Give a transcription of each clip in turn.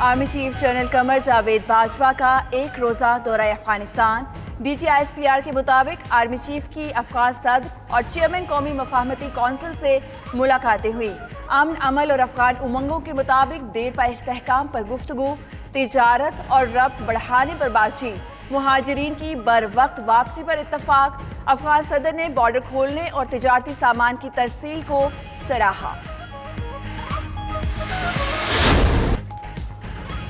Army chief general Qamar Javed Bajwa का एक रोज़ा दौरा अफगानिस्तान। DGISPR के मुताबिक आर्मी चीफ की अफगान सदर और चेयरमैन कौमी मफाहमती कौंसिल से मुलाकातें हुई। अमन अमल और अफगान उमंगों के मुताबिक देर पा इस्तेहकाम पर गुफ्तगू, तिजारत और रब्त बढ़ाने पर बातचीत, मुहाजिरीन की बर वक्त वापसी पर इत्तफाक। अफगान सदर ने बॉर्डर खोलने और तिजारती सामान की तरसील को सराहा।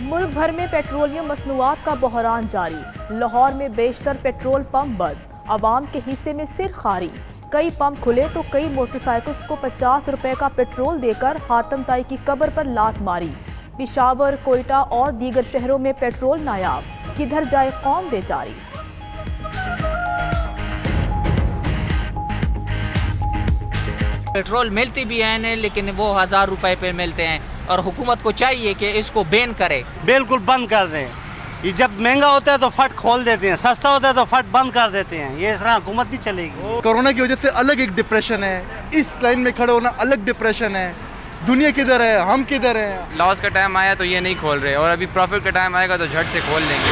मुल्क भर में पेट्रोलियम मसनूआत का बहरान जारी। लाहौर में बेशतर पेट्रोल पंप बंद, आवाम के हिस्से में सिर खारी। कई पंप खुले तो कई मोटरसाइकिल्स को 50 रुपए का पेट्रोल देकर हातम ताई की कब्र पर लात मारी। पेशावर, कोयटा और दीगर शहरों में पेट्रोल नायाब, किधर जाए कौम बेचारी। पेट्रोल मिलती भी है लेकिन वो 1000 रुपए पे मिलते हैं और हुकूमत को चाहिए कि इसको बैन करे, बिल्कुल बंद कर दें। ये जब महंगा होता है तो फट खोल देते हैं, सस्ता होता है तो फट बंद कर देते हैं। ये इस तरह हुकूमत नहीं चलेगी। कोरोना की वजह से अलग एक डिप्रेशन है, इस लाइन में खड़े होना अलग डिप्रेशन है। दुनिया किधर है, हम किधर हैं। लॉस का टाइम आया तो ये नहीं खोल रहे और अभी प्रॉफिट का टाइम आएगा तो झट से खोल लेंगे।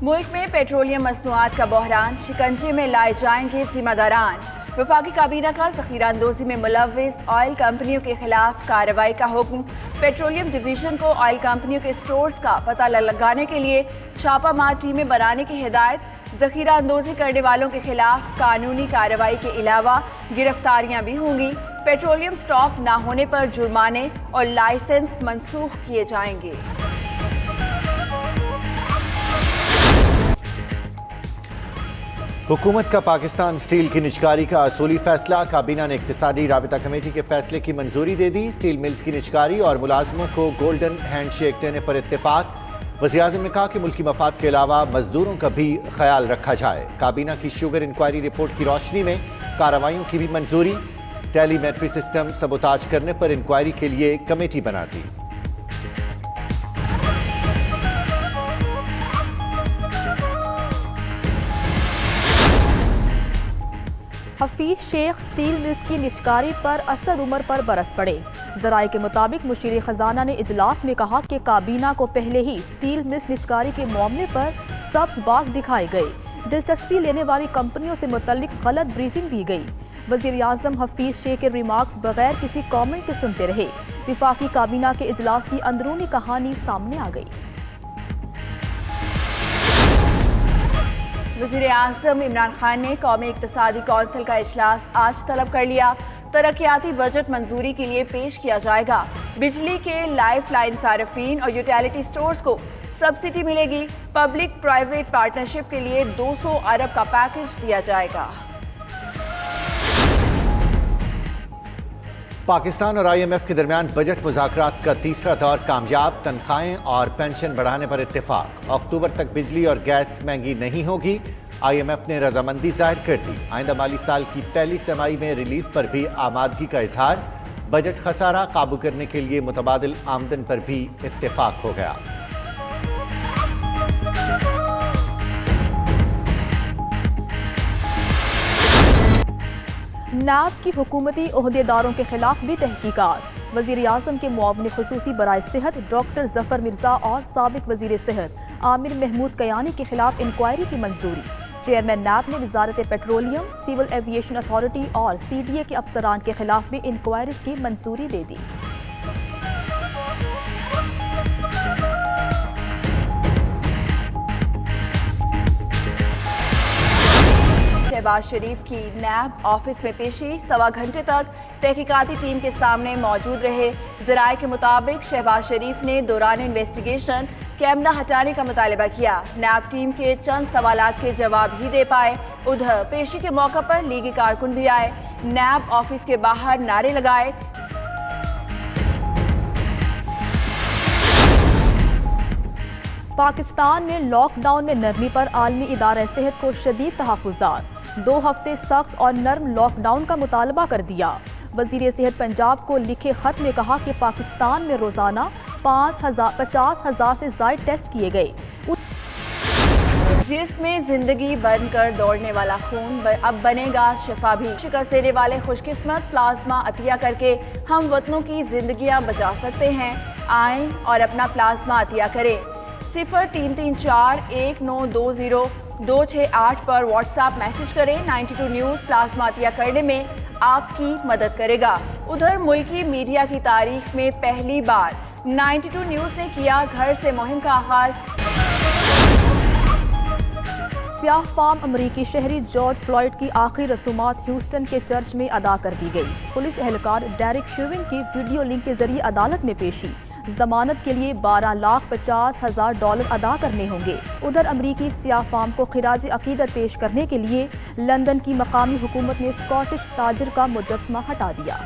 मुल्क में पेट्रोलियम मसनूआत का बहरान, शिकंजे में लाए जाएंगे जिम्मेदारान। वफाकी काबीना का ज़ख़ीरा अंदोज़ी में मुलव्विस ऑयल कंपनियों के खिलाफ कार्रवाई का हुक्म। पेट्रोलियम डिवीज़न को ऑयल कंपनियों के स्टोर्स का पता लगाने के लिए छापामार टीमें बनाने की हिदायत। ज़ख़ीरा अंदोज़ी करने वालों के खिलाफ कानूनी कार्रवाई के अलावा गिरफ्तारियां भी होंगी। पेट्रोलियम स्टॉक ना होने पर जुर्माने और लाइसेंस मनसूख किए जाएंगे। हुकूमत का पाकिस्तान स्टील की निजकारी का असूली फैसला। काबीना ने इक्तिसादी राबिता कमेटी के फैसले की मंजूरी दे दी। स्टील मिल्स की निजकारी और मुलाजमों को गोल्डन हैंडशेक देने पर इत्तेफाक। वज़ीर-ए-आज़म ने कहा कि मुल्की मफाद के अलावा मजदूरों का भी ख्याल रखा जाए। काबीना की शुगर इंक्वायरी रिपोर्ट की रोशनी में कार्रवाइयों की भी मंजूरी। टेलीमेट्री सिस्टम सबोताज करने पर इंक्वायरी के लिए कमेटी बना दी। हफीज शेख स्टील मिल्स की निजकारी पर असद उमर पर बरस पड़े। ज़राए के मुताबिक मुशीर खजाना ने इजलास में कहा कि काबीना को पहले ही स्टील मिल्स निजकारी के मामले पर सब्ज बाग दिखाए गए। दिलचस्पी लेने वाली कंपनियों से मुतल्लिक गलत ब्रीफिंग दी गई। वज़ीर-ए-आज़म हफीज शेख के रिमार्क्स बगैर किसी कमेंट के सुनते रहे। विफाकी काबीना के इजलास की अंदरूनी कहानी सामने आ गई। वज़ीर-ए-आज़म इमरान खान ने कौमी इक़्तिसादी कौंसिल का इजलास आज तलब कर लिया। तरक्याती बजट मंजूरी के लिए पेश किया जाएगा। बिजली के लाइफ लाइन सार्फिन और यूटिलिटी स्टोर्स को सब्सिडी मिलेगी। पब्लिक प्राइवेट पार्टनरशिप के लिए 200 अरब का पैकेज दिया जाएगा। पाकिस्तान और IMF के दरमियान बजट मुज़ाकरात का तीसरा दौर कामयाब। तनख्वाहें और पेंशन बढ़ाने पर इत्तेफाक। अक्टूबर तक बिजली और गैस महंगी नहीं होगी। IMF ने रजामंदी जाहिर कर दी। आइंदा माली साल की पहली तिमाही में रिलीफ पर भी आमादगी का इजहार। बजट खसारा काबू करने के लिए मुतबादिल आमदन पर भी इत्तेफाक हो गया। नाब की हुकूमती ओहदेदारों के खिलाफ भी तहकीकात। वज़ीर-ए-आज़म के मुआविन खुसूसी बराए सेहत डॉक्टर जफर मिर्जा और साबिक वज़ीर सेहत आमिर महमूद कयानी के खिलाफ इंक्वायरी की मंजूरी। चेयरमैन नाब ने वजारत पेट्रोलियम, सिविल एविएशन अथॉरिटी और CDA के अफसरान के खिलाफ भी इंक्वायरीज की मंजूरी दे दी। शहबाज शरीफ की नैब ऑफिस में पेशी 1.25 घंटे तक तहकीकाती टीम के सामने मौजूद रहे। ज़राए के मुताबिक शहबाज शरीफ ने दौरान इन्वेस्टिगेशन कैमरा हटाने का मुतालबा किया। नैब टीम के चंद सवालात के जवाब ही दे पाए। उधर पेशी के मौके पर लीगी कारकुन भी आए। नैब ऑफिस के बाहर नारे लगाए। पाकिस्तान में लॉकडाउन में नरमी पर आलमी इदारा सेहत को शदीद तहफ़्फ़ुज़ात। 2 हफ्ते सख्त और नर्म लॉकडाउन का मुतालबा कर दिया। वज़ीर सेहत पंजाब को लिखे खत में कहा कि पाकिस्तान में रोज़ाना 50,000 से ज़ायद टेस्ट किए गए। جس میں زندگی بن کر دوڑنے والا خون اب بنے گا شفا بھی. شکست دینے والے خوش قسمت پلازما عطیہ کر کے ہم وطنوں کی زندگیاں بچا سکتے ہیں. آئیں اور اپنا پلازما عطیہ کریں. 03341920-268 پر واٹس ایپ میسج کریں. 92 نیوز پلازما عطیہ کرنے میں آپ کی مدد کرے گا. ادھر ملکی میڈیا کی تاریخ میں پہلی بار 92 نیوز نے کیا گھر سے مہم کا آغاز. سیاہ فام امریکی شہری جارج فلائیڈ کی آخری رسومات ہیوسٹن کے چرچ میں ادا کر دی گئی. پولیس اہلکار ڈیرک شیون کی ویڈیو لنک کے ذریعے عدالت میں پیشی. ضمانت کے لیے $12,50,000 ادا کرنے ہوں گے. ادھر امریکی سیاہ فام کو خراج عقیدت پیش کرنے کے لیے لندن کی مقامی حکومت نے اسکاٹش تاجر کا مجسمہ ہٹا دیا.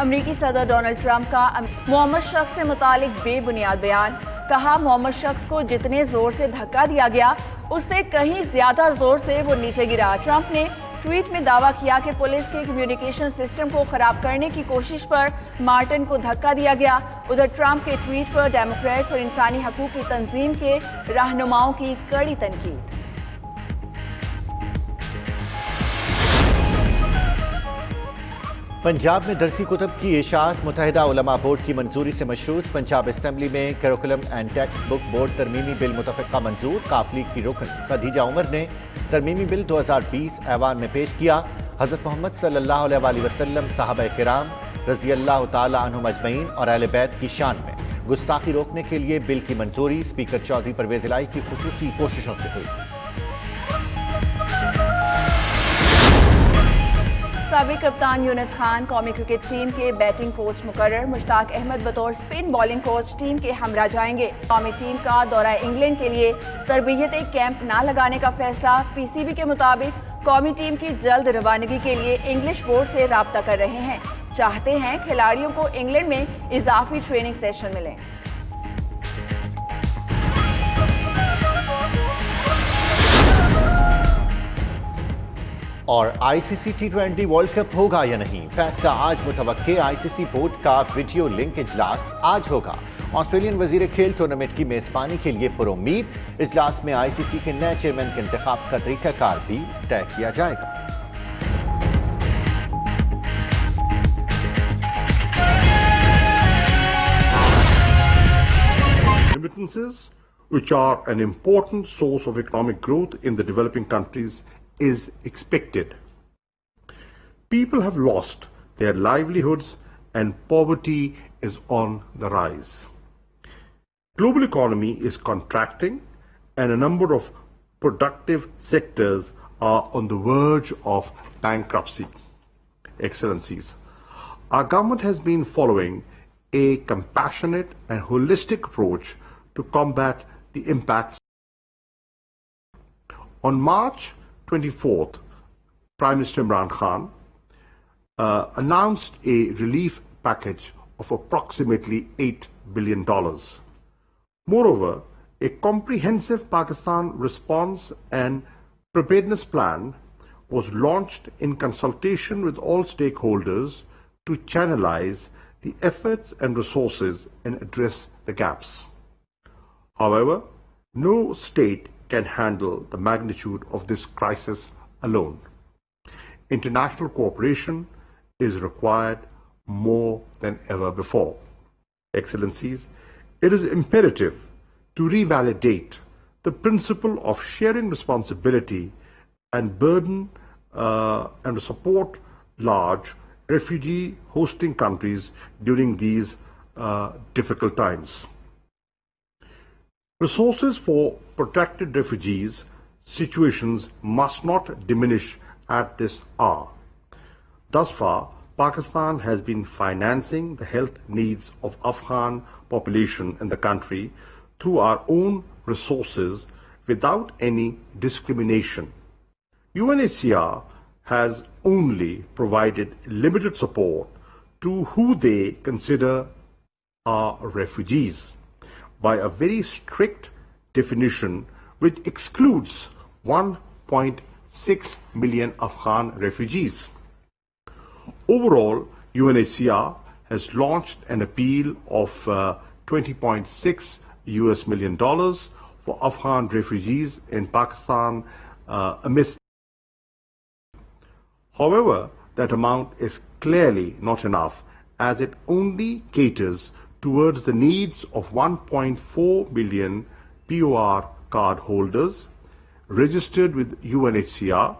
امریکی صدر ڈونلڈ ٹرمپ کا محمد شخص سے متعلق بے بنیاد بیان. کہا محمد شخص کو جتنے زور سے دھکا دیا گیا اس سے کہیں زیادہ زور سے وہ نیچے گرا. ٹرمپ نے ٹویٹ میں دعویٰ کیا کہ پولیس کے کمیونیکیشن سسٹم کو خراب کرنے کی کوشش پر مارٹن کو دھکا دیا گیا. ادھر ٹرمپ کے ٹویٹ پر ڈیموکریٹس اور انسانی حقوق کی تنظیم کے رہنماؤں کی کڑی تنقید. پنجاب میں درسی کتب کی اشاعت متحدہ علماء بورڈ کی منظوری سے مشروط. پنجاب اسمبلی میں curriculum and textbook board ترمیمی بل متفقہ منظور. کاف لیگ کی رکن خدیجہ عمر نے ترمیمی بل 2020 ایوان میں پیش کیا. حضرت محمد صلی اللہ علیہ وسلم، صحابہ کرام رضی اللہ تعالی عنہم اجمعین اور اہل بیت کی شان میں گستاخی روکنے کے لیے بل کی منظوری اسپیکر چودھری پرویز الہی کی خصوصی کوششوں سے ہوئی. سابق کپتان یونس خان قومی کرکٹ ٹیم کے بیٹنگ کوچ مقرر. مشتاق احمد بطور اسپن بالنگ کوچ ٹیم کے ہمراہ جائیں گے. قومی ٹیم کا دورہ انگلینڈ کے لیے تربیتی کیمپ نہ لگانے کا فیصلہ. پی سی بی کے مطابق قومی ٹیم کی جلد روانگی کے لیے انگلش بورڈ سے رابطہ کر رہے ہیں. چاہتے ہیں کھلاڑیوں کو انگلینڈ میں اضافی ٹریننگ سیشن ملے. اور آئی سی سی T20 ورلڈ کپ ہوگا یا نہیں، فیصلہ آج متوقع. آئی سی سی بورڈ کا ویڈیو لنک اجلاس آج ہوگا. آسٹریلین وزیر کھیل ٹورنامنٹ کی میزبانی کے لیے پر امید. اجلاس میں آئی سی سی کے نئے چیئرمین کے انتخاب کا طریقہ کار بھی طے کیا جائے گا. Remittances, which are an important source of economic growth in the developing countries, is expected. People have lost their livelihoods and poverty is on the rise. Global economy is contracting and a number of productive sectors are on the verge of bankruptcy. Excellencies, our government has been following a compassionate and holistic approach to combat the impacts. On March 24th, Prime Minister Imran Khan announced a relief package of approximately $8 billion. Moreover, a comprehensive Pakistan response and preparedness plan was launched in consultation with all stakeholders to channelize the efforts and resources and address the gaps. However, no state can handle the magnitude of this crisis alone. International cooperation is required more than ever before. Excellencies, it is imperative to revalidate the principle of sharing responsibility and burden and support large refugee hosting countries during these difficult times. Resources for protected refugees situations must not diminish at this hour. Thus far, Pakistan has been financing the health needs of Afghan population in the country through our own resources without any discrimination. UNHCR has only provided limited support to who they consider are refugees by a very strict definition which excludes 1.6 million Afghan refugees. Overall, UNHCR has launched an appeal of $20.6 million for Afghan refugees in Pakistan amidst. However, that amount is clearly not enough, as it only caters towards the needs of 1.4 million POR card holders registered with UNHCR